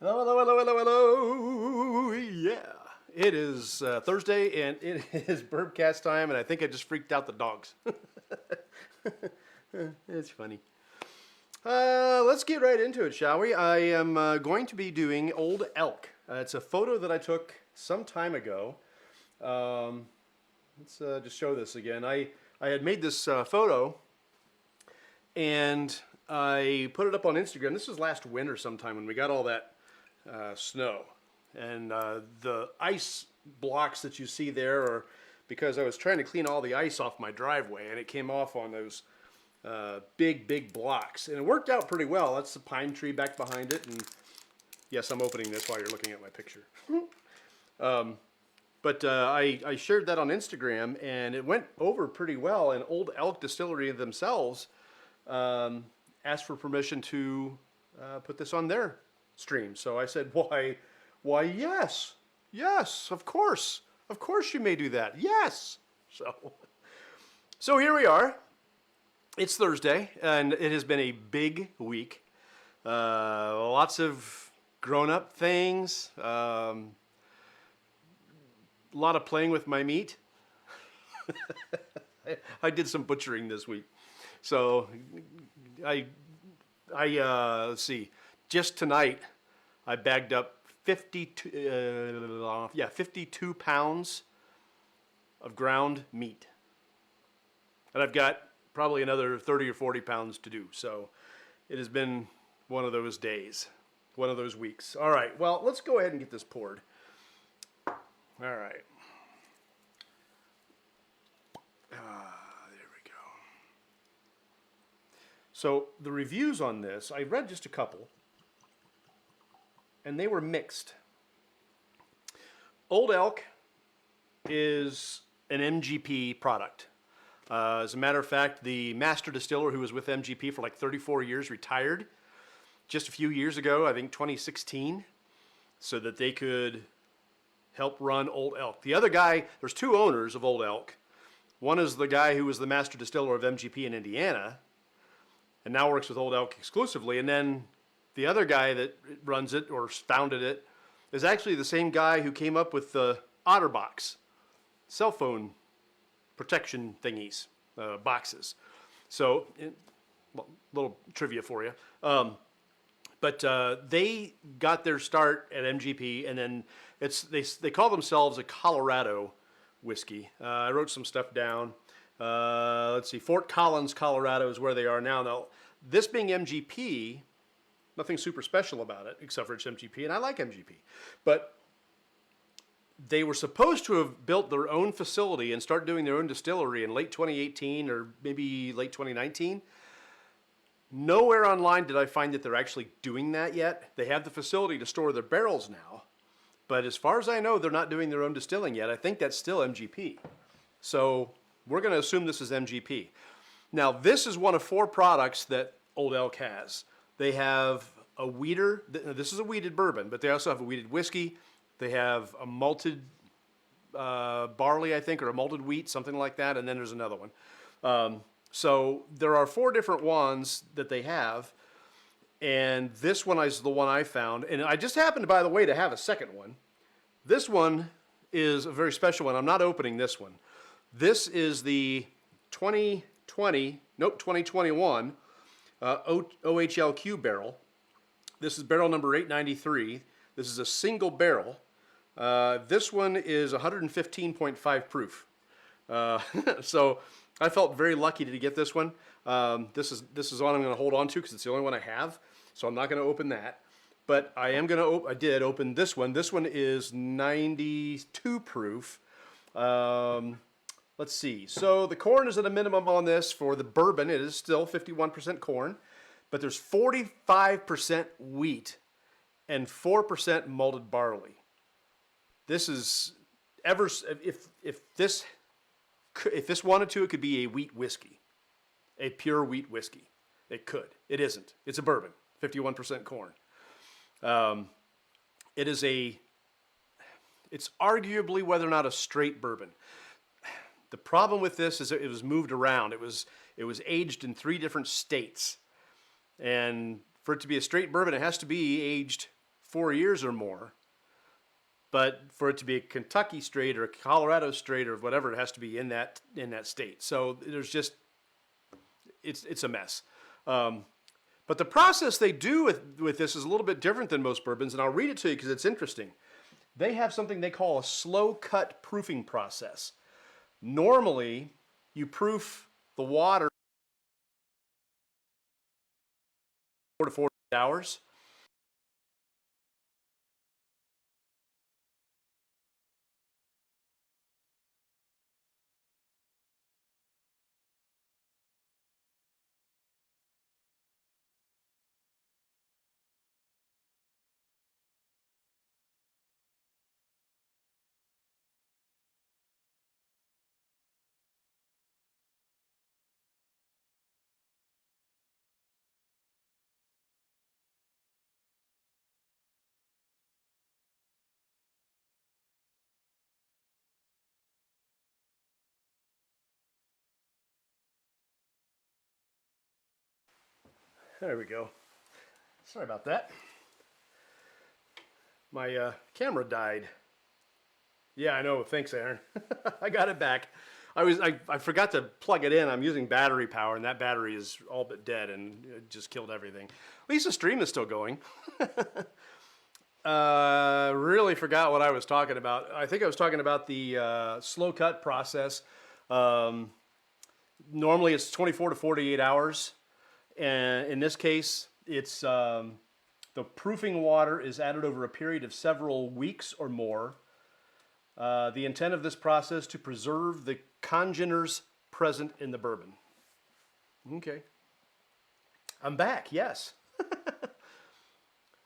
Hello, hello, hello, hello, hello. Yeah. It is Thursday and it is Bourbcast time, and I think I just freaked out the dogs. It's funny. Let's get right into it, shall we? I am going to be doing Old Elk. It's a photo that I took some time ago. Let's just show this again. I had made this photo and I put it up on Instagram. This was last winter sometime when we got all that snow. And the ice blocks that you see there are because I was trying to clean all the ice off my driveway, and it came off on those big blocks. And it worked out pretty well. That's the pine tree back behind it. And yes, I'm opening this while you're looking at my picture. But I shared that on Instagram, and it went over pretty well. And Old Elk Distillery themselves asked for permission to put this on their stream. So I said, why, yes, of course you may do that. Yes. So here we are. It's Thursday, and it has been a big week. Lots of grown-up things. A lot of playing with my meat. I did some butchering this week. So let's see. Just tonight, I bagged up 52 pounds of ground meat. And I've got probably another 30 or 40 pounds to do. So it has been one of those days, one of those weeks. All right, well, let's go ahead and get this poured. All right. There we go. So the reviews on this, I read just a couple, and they were mixed. Old Elk is an MGP product. As a matter of fact, the master distiller who was with MGP for like 34 years retired just a few years ago, I think 2016, so that they could help run Old Elk. The other guy, there's two owners of Old Elk. One is the guy who was the master distiller of MGP in Indiana and now works with Old Elk exclusively. And then the other guy that runs it or founded it is actually the same guy who came up with the OtterBox cell phone protection thingies, boxes. So, little trivia for you. But they got their start at MGP, and then they call themselves a Colorado whiskey. I wrote some stuff down. Let's see, Fort Collins, Colorado is where they are now. Now, this being MGP, nothing super special about it, except for it's MGP, and I like MGP. But they were supposed to have built their own facility and start doing their own distillery in late 2018 or maybe late 2019. Nowhere online did I find that they're actually doing that yet. They have the facility to store their barrels now, but as far as I know, they're not doing their own distilling yet. I think that's still MGP. So we're going to assume this is MGP. Now, this is one of four products that Old Elk has. They have a wheater. This is a wheated bourbon, but they also have a wheated whiskey. They have a malted barley, I think, or a malted wheat, something like that, and then there's another one. So there are four different ones that they have, and this one is the one I found. And I just happened, by the way, to have a second one. This one is a very special one. I'm not opening this one. This is the 2021 OHLQ barrel. This is barrel number 893. This is a single barrel. This one is 115.5 proof. So I felt very lucky to get this one. This is one I'm going to hold on to because it's the only one I have. So I'm not going to open that. But I am going to. I did open this one. This one is 92 proof. Let's see. So the corn is at a minimum on this for the bourbon. It is still 51% corn, but there's 45% wheat and 4% malted barley. This is if this wanted to, it could be a wheat whiskey, a pure wheat whiskey. It could. It isn't. It's a bourbon, 51% corn. It's arguably whether or not a straight bourbon. The problem with this is it was moved around. It was aged in 3 different states, and for it to be a straight bourbon, it has to be aged 4 years or more. But for it to be a Kentucky straight or a Colorado straight or whatever, it has to be in that state. So there's just it's a mess. But the process they do with this is a little bit different than most bourbons, and I'll read it to you because it's interesting. They have something they call a slow cut proofing process. Normally, you proof the water 4 to 48 hours. There we go. Sorry about that. My camera died. Yeah, I know. Thanks, Aaron. I got it back. I forgot to plug it in. I'm using battery power, and that battery is all but dead, and it just killed everything. At least the stream is still going. Really forgot what I was talking about. I think I was talking about the slow cut process. Normally, it's 24 to 48 hours, and in this case, it's the proofing water is added over a period of several weeks or more. The intent of this process to preserve the congeners present in the bourbon. Okay. I'm back, yes.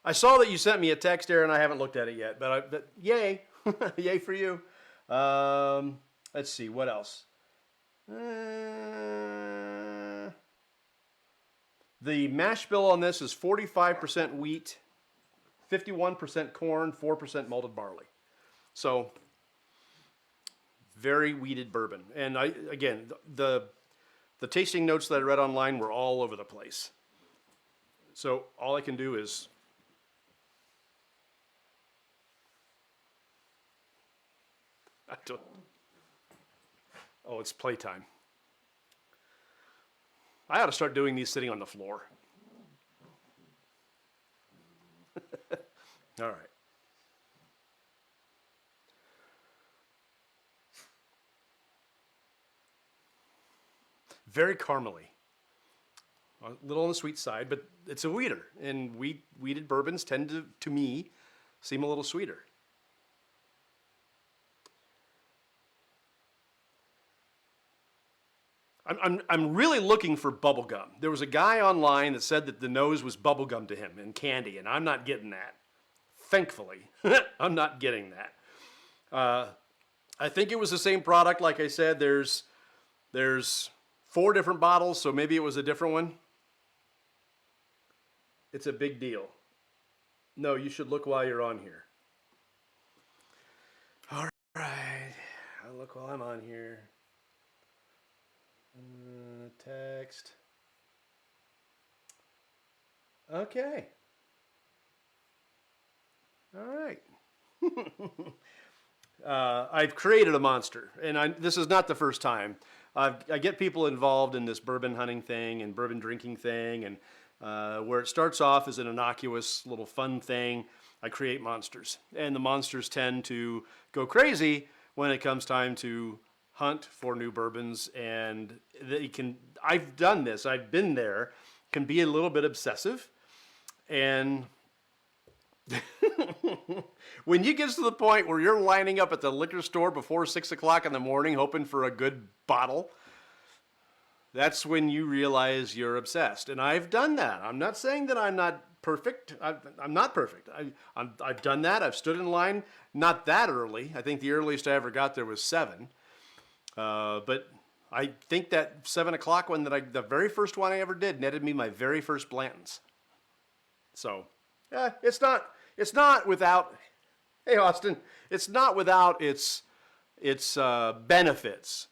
I saw that you sent me a text, Aaron. I haven't looked at it yet, but yay. Yay for you. Let's see, what else? The mash bill on this is 45% wheat, 51% corn, 4% malted barley. So, very wheated bourbon. And again, the tasting notes that I read online were all over the place. So all I can do is oh, it's playtime. I ought to start doing these sitting on the floor. All right. Very caramely. A little on the sweet side, but it's a wheater. And wheated bourbons tend to me, seem a little sweeter. I'm really looking for bubble gum. There was a guy online that said that the nose was bubble gum to him and candy, and I'm not getting that. Thankfully, I'm not getting that. I think it was the same product. Like I said, there's 4 different bottles, so maybe it was a different one. It's a big deal. No, you should look while you're on here. All right, I'll look while I'm on here. Text. Okay. All right. I've created a monster, and this is not the first time. I get people involved in this bourbon hunting thing and bourbon drinking thing, and where it starts off as an innocuous little fun thing, I create monsters. And the monsters tend to go crazy when it comes time to hunt for new bourbons, and I've done this, I've been there, can be a little bit obsessive, and when you get to the point where you're lining up at the liquor store before 6 o'clock in the morning hoping for a good bottle, that's when you realize you're obsessed. And I've done that. I'm not saying that I'm not perfect. I'm not perfect. I've done that. I've stood in line, not that early. I think the earliest I ever got there was 7. But I think that 7 o'clock one the very first one I ever did netted me my very first Blanton's. So, it's not without, hey Austin, it's not without its benefits.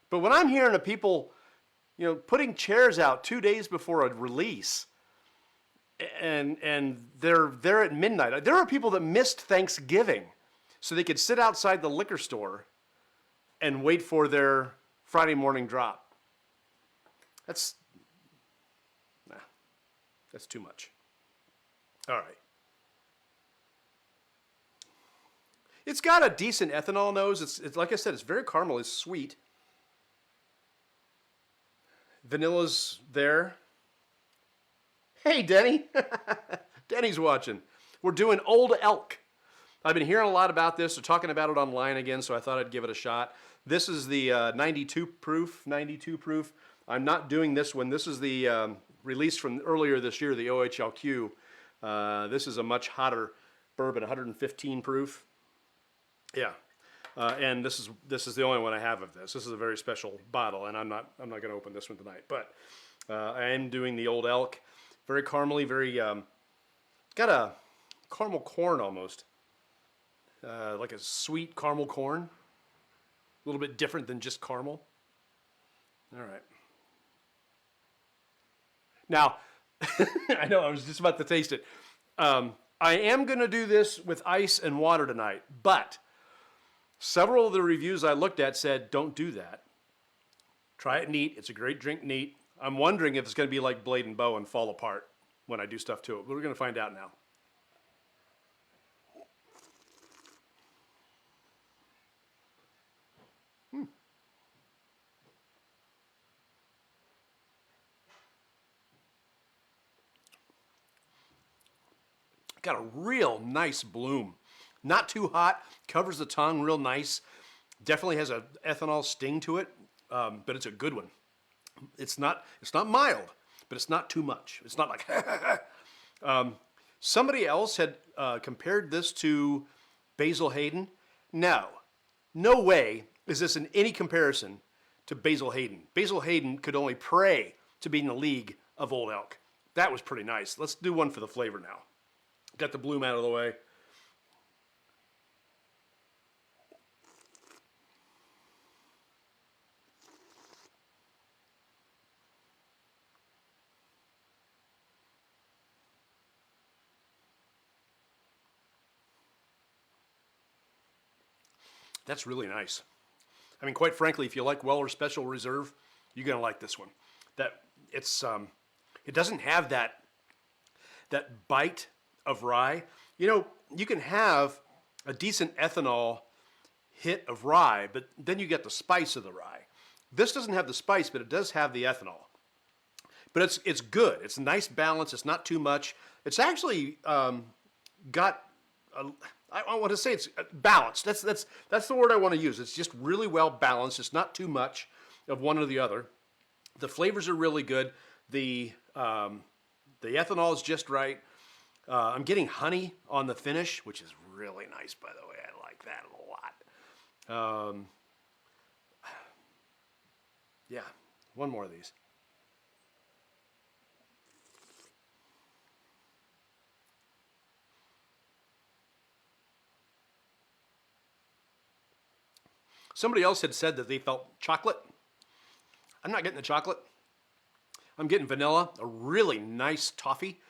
But when I'm hearing of people, putting chairs out 2 days before a release, and they're there at midnight. There are people that missed Thanksgiving so they could sit outside the liquor store and wait for their Friday morning drop. That's, nah, that's too much. All right. It's got a decent ethanol nose. It's like I said, it's very caramel. It's sweet. Vanilla's there. Hey, Denny. Denny's watching. We're doing Old Elk. I've been hearing a lot about this. They're talking about it online again, so I thought I'd give it a shot. This is the 92 proof. I'm not doing this one. This is the release from earlier this year, the OHLQ. This is a much hotter bourbon, 115 proof. Yeah, and this is the only one I have of this. This is a very special bottle, and I'm not going to open this one tonight. But I am doing the Old Elk, very caramely, very got a caramel corn almost, like a sweet caramel corn, a little bit different than just caramel. All right. Now, I know I was just about to taste it. I am going to do this with ice and water tonight, but several of the reviews I looked at said, don't do that. Try it neat. It's a great drink neat. I'm wondering if it's going to be like Blade and Bow and fall apart when I do stuff to it. But we're going to find out now. Got a real nice bloom. Not too hot, covers the tongue real nice. Definitely has an ethanol sting to it, but it's a good one. It's not mild, but it's not too much. It's not like somebody else had compared this to Basil Hayden. No way is this in any comparison to Basil Hayden. Basil Hayden could only pray to be in the league of Old Elk. That was pretty nice. Let's do one for the flavor now. Got the bloom out of the way. That's really nice. I mean, quite frankly, if you like Weller Special Reserve, you're gonna like this one. It doesn't have that bite of rye. You know, you can have a decent ethanol hit of rye, but then you get the spice of the rye. This doesn't have the spice, but it does have the ethanol. But it's good. It's a nice balance. It's not too much. It's actually got I want to say it's balanced. That's the word I want to use. It's just really well balanced. It's not too much of one or the other. The flavors are really good. The ethanol is just right. I'm getting honey on the finish, which is really nice, by the way. I like that a lot. Yeah, one more of these. Somebody else had said that they felt chocolate. I'm not getting the chocolate. I'm getting vanilla, a really nice toffee,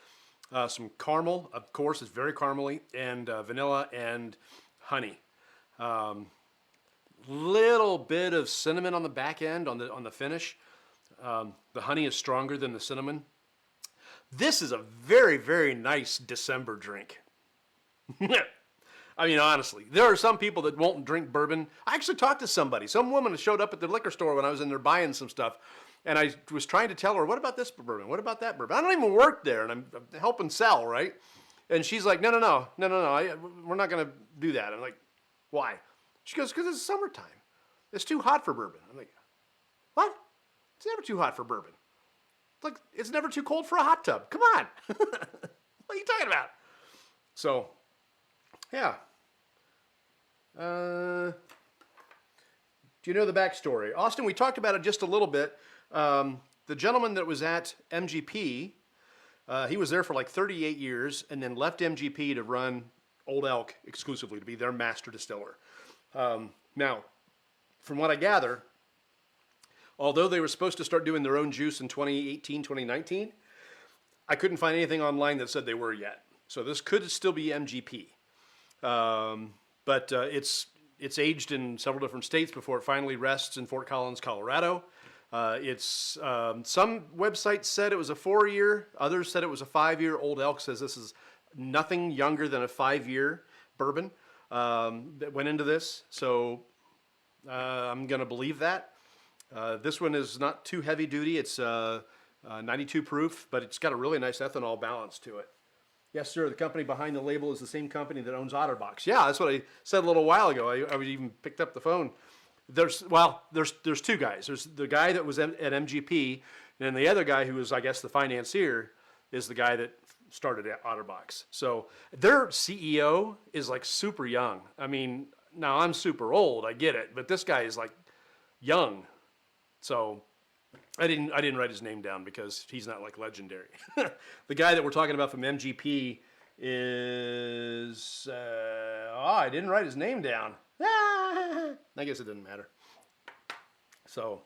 some caramel, of course, it's very caramely, and vanilla and honey. Little bit of cinnamon on the back end, on the finish. The honey is stronger than the cinnamon. This is a very, very nice December drink. I mean, honestly, there are some people that won't drink bourbon. I actually talked to somebody. Some woman showed up at the liquor store when I was in there buying some stuff. And I was trying to tell her, what about this bourbon? What about that bourbon? I don't even work there, and I'm helping sell, right? And she's like, no, we're not going to do that. I'm like, why? She goes, because it's summertime. It's too hot for bourbon. I'm like, what? It's never too hot for bourbon. It's like, it's never too cold for a hot tub. Come on. What are you talking about? So, yeah. Do you know the backstory? Austin, we talked about it just a little bit. The gentleman that was at MGP, he was there for like 38 years and then left MGP to run Old Elk exclusively, to be their master distiller. Now, from what I gather, although they were supposed to start doing their own juice in 2018, 2019, I couldn't find anything online that said they were yet. So this could still be MGP. But it's aged in several different states before it finally rests in Fort Collins, Colorado. Some websites said it was a 4-year, others said it was a 5-year. Old Elk says this is nothing younger than a 5-year bourbon that went into this. So I'm going to believe that. This one is not too heavy duty. It's 92 proof, but it's got a really nice ethanol balance to it. Yes, sir. The company behind the label is the same company that owns Otterbox. Yeah, that's what I said a little while ago. I even picked up the phone. There's two guys. There's the guy that was at MGP, and then the other guy who was, I guess, the financier is the guy that started at Otterbox. So their CEO is like super young. I mean, now I'm super old. I get it, but this guy is like young. So I didn't write his name down because he's not like legendary. The guy that we're talking about from MGP is I didn't write his name down. I guess it didn't matter. So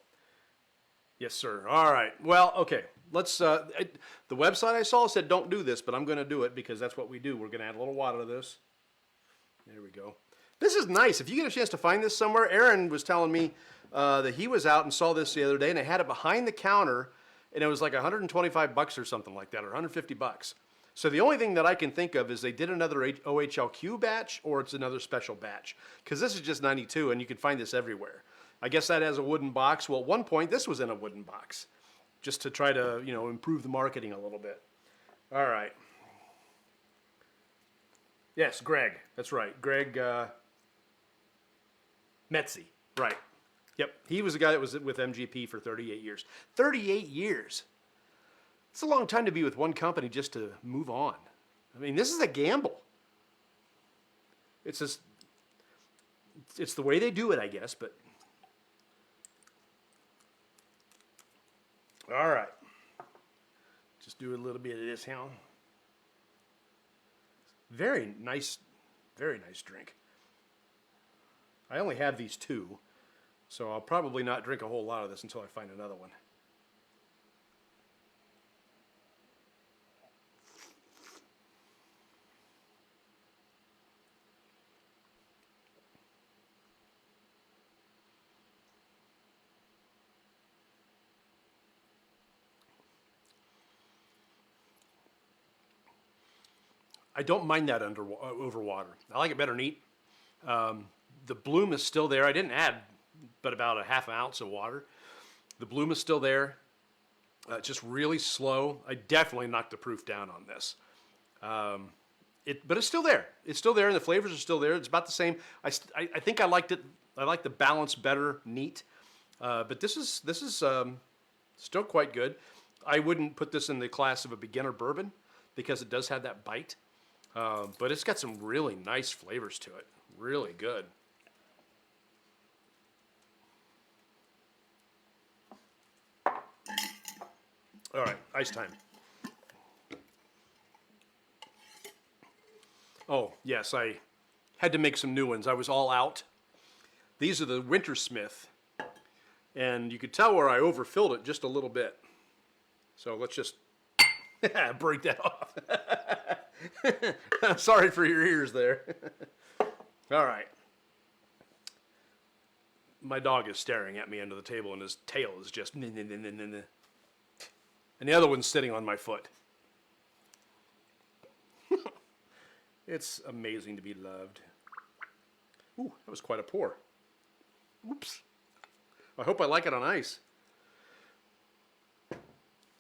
yes, sir. All right. Well, okay. Let's. The website I saw said don't do this, but I'm going to do it because that's what we do. We're going to add a little water to this. There we go. This is nice. If you get a chance to find this somewhere, Aaron was telling me that he was out and saw this the other day, and they had it behind the counter, and it was like $125 or something like that, or $150. So the only thing that I can think of is they did another OHLQ batch, or it's another special batch, because this is just 92, and you can find this everywhere. I guess that has a wooden box. Well, at one point, this was in a wooden box, just to try to, improve the marketing a little bit. All right. Yes, Greg. That's right. Greg Metzi. Right. Yep. He was the guy that was with MGP for 38 years. 38 years. It's a long time to be with one company just to move on. I mean, this is a gamble. It's just, it's the way they do it, I guess, but. All right. Just do a little bit of this here. Very nice drink. I only have these two, so I'll probably not drink a whole lot of this until I find another one. I don't mind that over water. I like it better neat. The bloom is still there. I didn't add but about a half an ounce of water. The bloom is still there. Just really slow. I definitely knocked the proof down on this. But it's still there. It's still there, and the flavors are still there. It's about the same. I think I liked it. I like the balance better, neat. But this is still quite good. I wouldn't put this in the class of a beginner bourbon because it does have that bite. But it's got some really nice flavors to it. Really good. All right, ice time. Oh, yes, I had to make some new ones. I was all out. These are the Wintersmith. And you could tell where I overfilled it just a little bit. So let's just break that off. Sorry for your ears there. All right. My dog is staring at me under the table, and his tail is just... And the other one's sitting on my foot. It's amazing to be loved. Ooh, that was quite a pour. Oops. I hope I like it on ice.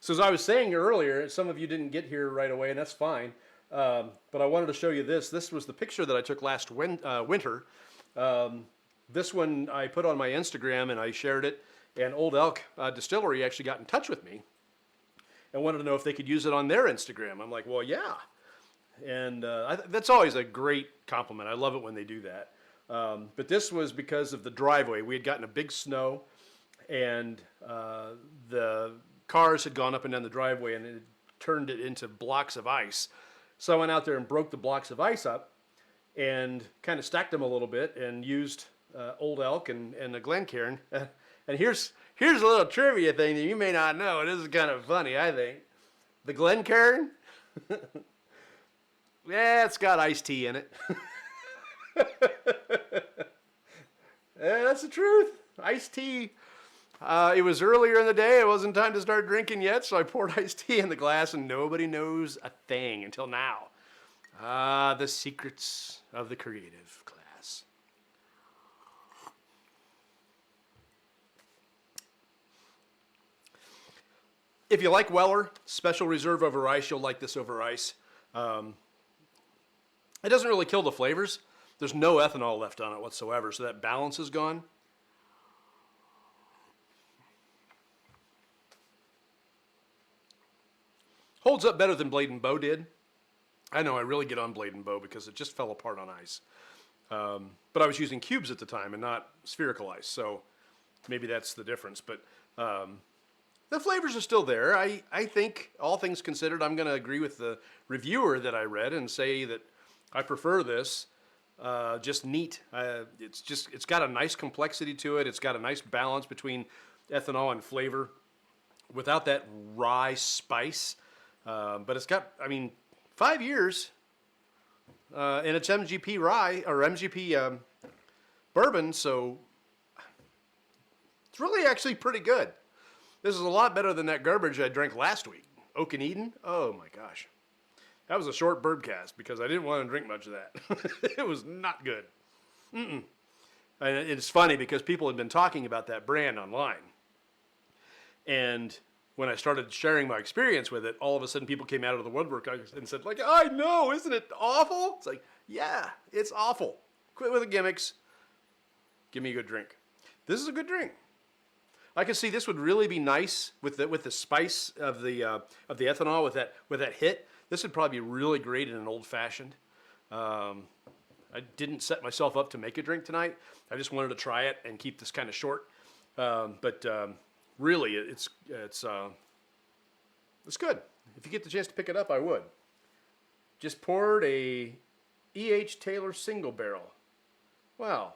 So as I was saying earlier, some of you didn't get here right away, and that's fine. But I wanted to show you this. This was the picture that I took last winter. This one I put on my Instagram, and I shared it. And Old Elk Distillery actually got in touch with me and wanted to know if they could use it on their Instagram. I'm like, well, yeah. And that's always a great compliment. I love it when they do that. But this was because of the driveway. We had gotten a big snow, and the cars had gone up and down the driveway, and it turned it into blocks of ice. So I went out there and broke the blocks of ice up and kind of stacked them a little bit and used Old Elk and the Glencairn. And here's a little trivia thing that you may not know. This is kind of funny, I think. The Glencairn? Yeah, it's got iced tea in it. Yeah, that's the truth. Iced tea. It was earlier in the day. It wasn't time to start drinking yet, so I poured iced tea in the glass, and nobody knows a thing until now. Ah, the secrets of the creative class. If you like Weller Special Reserve over ice, you'll like this over ice. It doesn't really kill the flavors. There's no ethanol left on it whatsoever, so that balance is gone. Holds up better than Blade and Bow did. I know I really get on Blade and Bow because it just fell apart on ice. But I was using cubes at the time and not spherical ice, so maybe that's the difference. But the flavors are still there. I think, all things considered, I'm going to agree with the reviewer that I read and say that I prefer this. Just neat. It's got a nice complexity to it. It's got a nice balance between ethanol and flavor without that rye spice. But it's got, 5 years, and it's MGP rye, or MGP bourbon, so it's really actually pretty good. This is a lot better than that garbage I drank last week. Oak and Eden? Oh my gosh. That was a short Bourbcast because I didn't want to drink much of that. It was not good. And it's funny because people had been talking about that brand online. And when I started sharing my experience with it, all of a sudden people came out of the woodwork and said, like, I know, isn't it awful? It's like, yeah, it's awful. Quit with the gimmicks. Give me a good drink. This is a good drink. I can see this would really be nice with the spice of the ethanol, with that hit. This would probably be really great in an old fashioned. I didn't set myself up to make a drink tonight. I just wanted to try it and keep this kind of short. But really, it's good. If you get the chance to pick it up, I would. Just poured a E.H. Taylor single barrel. Wow.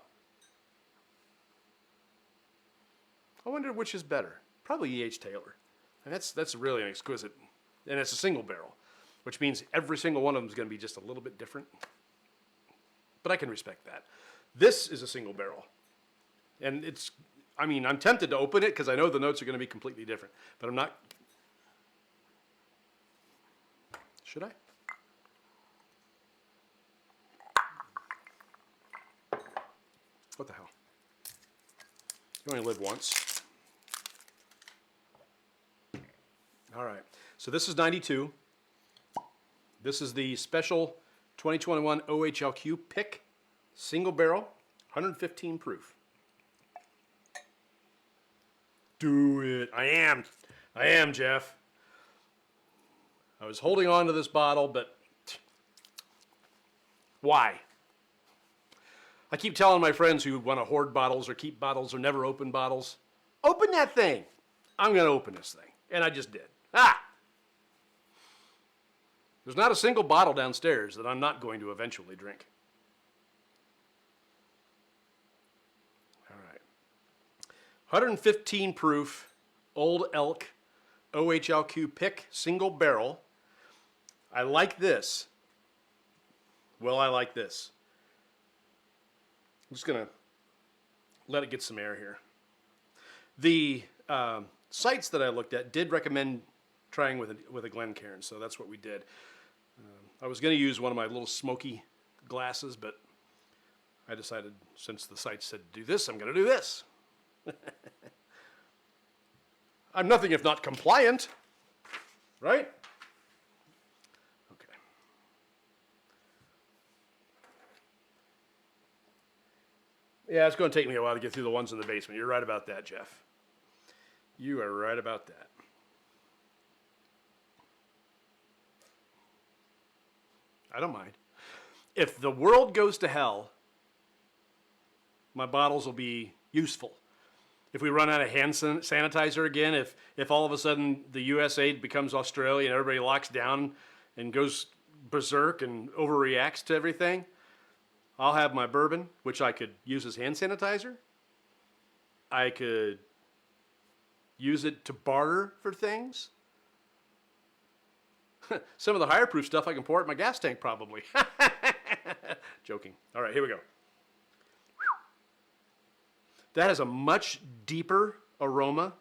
I wonder which is better. Probably E.H. Taylor. And that's really an exquisite, and it's a single barrel, which means every single one of them is going to be just a little bit different. But I can respect that. This is a single barrel. And I'm tempted to open it because I know the notes are going to be completely different. But I'm not. Should I? What the hell? You only live once. All right. So this is 92. This is the special 2021 OHLQ pick, single barrel, 115 proof. Do it. I am, Jeff. I was holding on to this bottle, but why? I keep telling my friends who want to hoard bottles or keep bottles or never open bottles, open that thing. I'm going to open this thing. And I just did. There's not a single bottle downstairs that I'm not going to eventually drink. All right. 115 proof, Old Elk, OHLQ pick, single barrel. I like this. Well, I like this. I'm just going to let it get some air here. The sites that I looked at did recommend trying with a Glencairn, so that's what we did. I was going to use one of my little smoky glasses, but I decided since the site said do this, I'm going to do this. I'm nothing if not compliant, right? Okay. Yeah, it's going to take me a while to get through the ones in the basement. You're right about that, Jeff. You are right about that. I don't mind. If the world goes to hell, my bottles will be useful. If we run out of hand sanitizer again, if all of a sudden the USA becomes Australia and everybody locks down and goes berserk and overreacts to everything, I'll have my bourbon, which I could use as hand sanitizer. I could use it to barter for things. Some of the higher proof stuff I can pour it in my gas tank probably. Joking. All right, here we go. That has a much deeper aroma.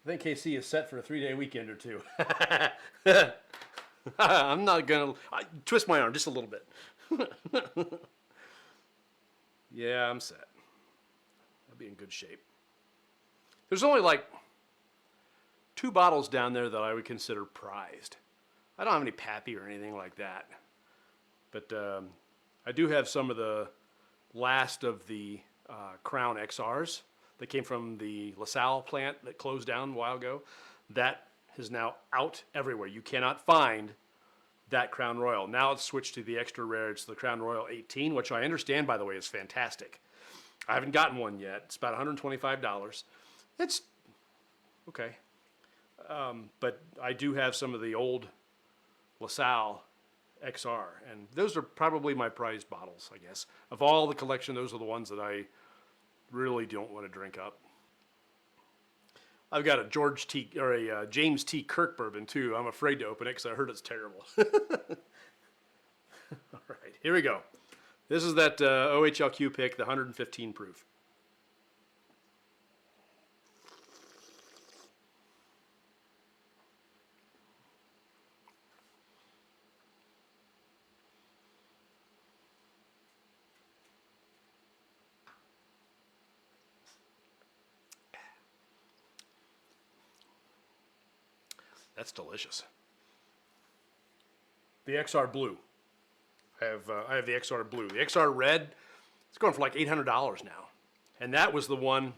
I think KC is set for a 3-day weekend or two. I'm not gonna twist my arm just a little bit. Yeah, I'm set. I'll be in good shape. There's only like 2 bottles down there that I would consider prized. I don't have any Pappy or anything like that. But I do have some of the last of the Crown XRs that came from the LaSalle plant that closed down a while ago. That is now out everywhere. You cannot find that Crown Royal. Now it's switched to the extra rare. It's the Crown Royal 18, which I understand, by the way, is fantastic. I haven't gotten one yet. It's about $125. It's okay. But I do have some of the old LaSalle XR, and those are probably my prized bottles, I guess. Of all the collection, those are the ones that I really don't want to drink up. I've got a James T. Kirk bourbon too. I'm afraid to open it because I heard it's terrible. All right, here we go. This is that OHLQ pick, the 115 proof. That's delicious. The XR Blue. I have the XR Blue. The XR Red, it's going for like $800 now. And that was the one,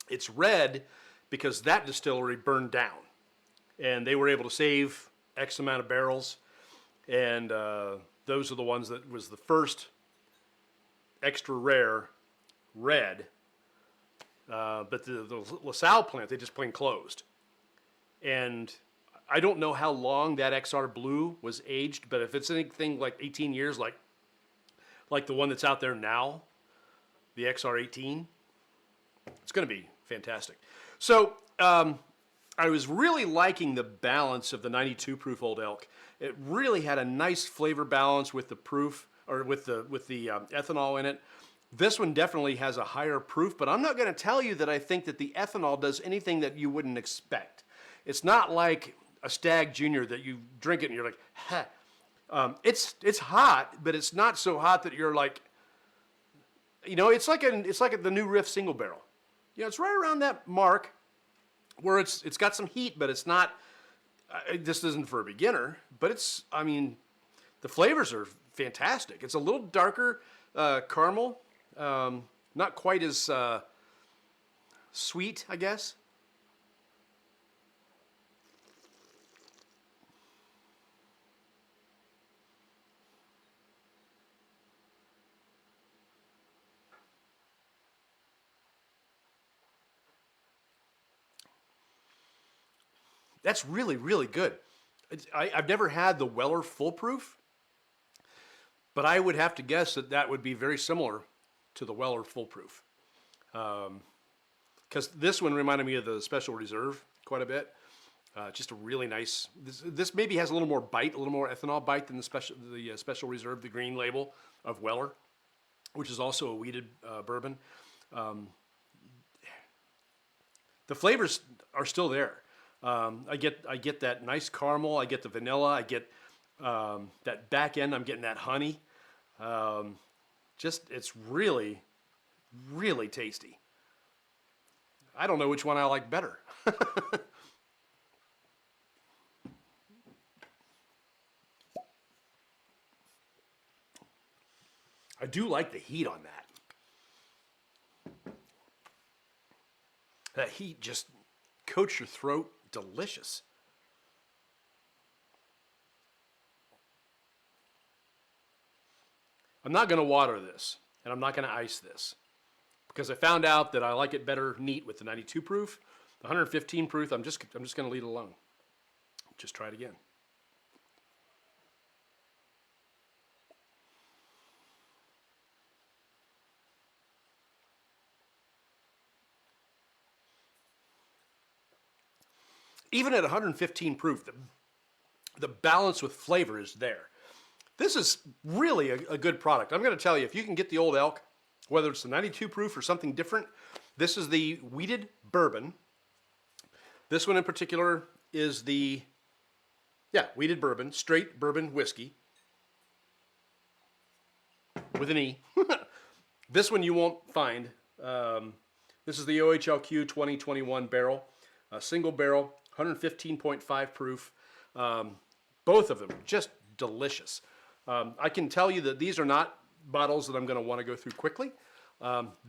it's red because that distillery burned down. And they were able to save X amount of barrels. And those are the ones that was the first extra rare red. But the LaSalle plant, they just plain closed. And I don't know how long that XR Blue was aged, but if it's anything like 18 years, like the one that's out there now, the XR 18, it's going to be fantastic. So I was really liking the balance of the 92 proof Old Elk. It really had a nice flavor balance with the proof, or with the ethanol in it. This one definitely has a higher proof, but I'm not going to tell you that I think that the ethanol does anything that you wouldn't expect. It's not like a Stag Junior that you drink it and you're like, huh. It's hot, but it's not so hot that you're like, you know, it's like the new Riff single barrel. You know, it's right around that mark where it's got some heat, but it's not. This isn't for a beginner, but it's. I mean, the flavors are fantastic. It's a little darker caramel, not quite as sweet, I guess. That's really, really good. I've never had the Weller Full Proof, but I would have to guess that that would be very similar to the Weller Full Proof. Because this one reminded me of the Special Reserve quite a bit. Just a really nice, this maybe has a little more bite, a little more ethanol bite than the Special Reserve, the green label of Weller, which is also a wheated bourbon. The flavors are still there. I get that nice caramel. I get the vanilla. I get that back end. I'm getting that honey. It's really, really tasty. I don't know which one I like better. I do like the heat on that. That heat just coats your throat. Delicious. I'm not going to water this, and I'm not going to ice this, because I found out that I like it better neat with the 92 proof. The 115 proof, I'm just going to leave it alone. Just try it again. even at 115 proof, the balance with flavor is there. This is really a good product. I'm going to tell you, if you can get the Old Elk, whether it's the 92 proof or something different, this is the wheated bourbon. This one in particular is the, wheated bourbon, straight bourbon whiskey with an E. This one you won't find. This is the OHLQ 2021 barrel, a single barrel, 115.5 proof. Both of them just delicious. I can tell you that these are not bottles that I'm going to want to go through quickly.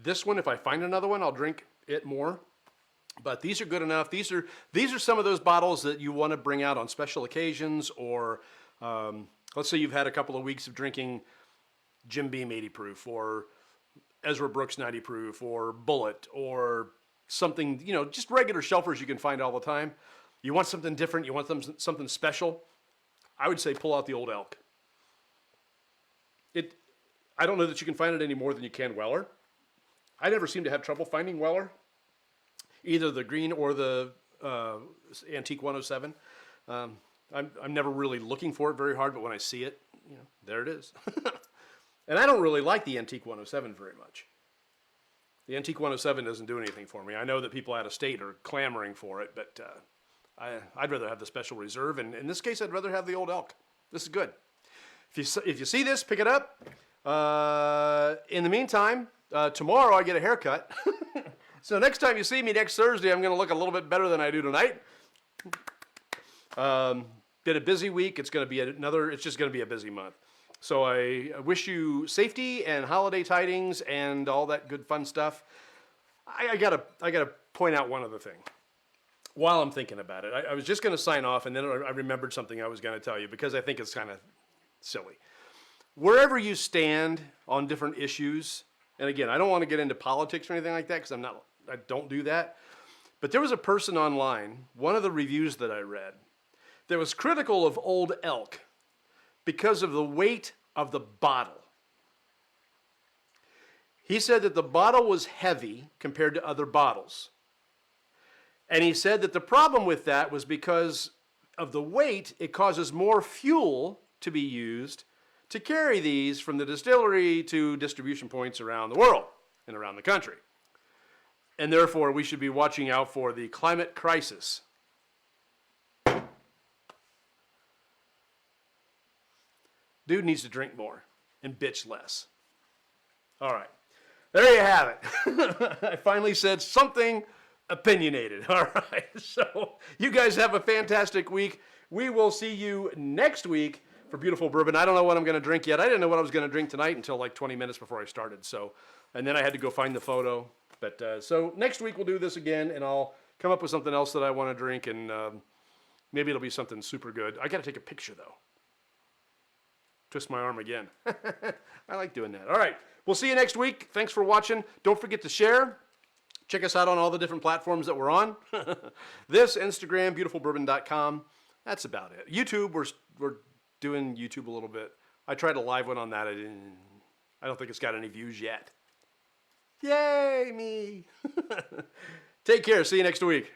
This one, if I find another one, I'll drink it more. But these are good enough. These are some of those bottles that you want to bring out on special occasions, or let's say you've had a couple of weeks of drinking Jim Beam 80 proof, or Ezra Brooks 90 proof, or Bullet, or something, you know, just regular shelfers you can find all the time. You want something different, you want something special, I would say pull out the Old Elk. I don't know that you can find it any more than you can Weller. I never seem to have trouble finding Weller, either the green or the Antique 107. I'm never really looking for it very hard, but when I see it, you know, there it is. And I don't really like the Antique 107 very much. The Antique 107 doesn't do anything for me. I know that people out of state are clamoring for it, but I'd rather have the Special Reserve, and in this case, I'd rather have the Old Elk. This is good. If you see this, pick it up. In the meantime, tomorrow I get a haircut. So next time you see me next Thursday, I'm going to look a little bit better than I do tonight. Been a busy week. It's going to be it's just going to be a busy month. So I wish you safety and holiday tidings and all that good fun stuff. I gotta point out one other thing while I'm thinking about it. I was just going to sign off, and then I remembered something I was going to tell you because I think it's kind of silly. Wherever you stand on different issues, and again, I don't want to get into politics or anything like that because I don't do that. But there was a person online, one of the reviews that I read, that was critical of Old Elk because of the weight of the bottle. He said that the bottle was heavy compared to other bottles. And he said that the problem with that was because of the weight, it causes more fuel to be used to carry these from the distillery to distribution points around the world and around the country. And therefore, we should be watching out for the climate crisis. Dude needs to drink more and bitch less. All right. There you have it. I finally said something opinionated. All right. So you guys have a fantastic week. We will see you next week for Beautiful Bourbon. I don't know what I'm going to drink yet. I didn't know what I was going to drink tonight until like 20 minutes before I started. So, and then I had to go find the photo. But so next week we'll do this again, and I'll come up with something else that I want to drink, and maybe it'll be something super good. I got to take a picture though. Twist my arm again. I like doing that. All right. We'll see you next week. Thanks for watching. Don't forget to share. Check us out on all the different platforms that we're on. This, Instagram, beautifulbourbon.com. That's about it. YouTube, we're doing YouTube a little bit. I tried a live one on that. I don't think it's got any views yet. Yay, me. Take care. See you next week.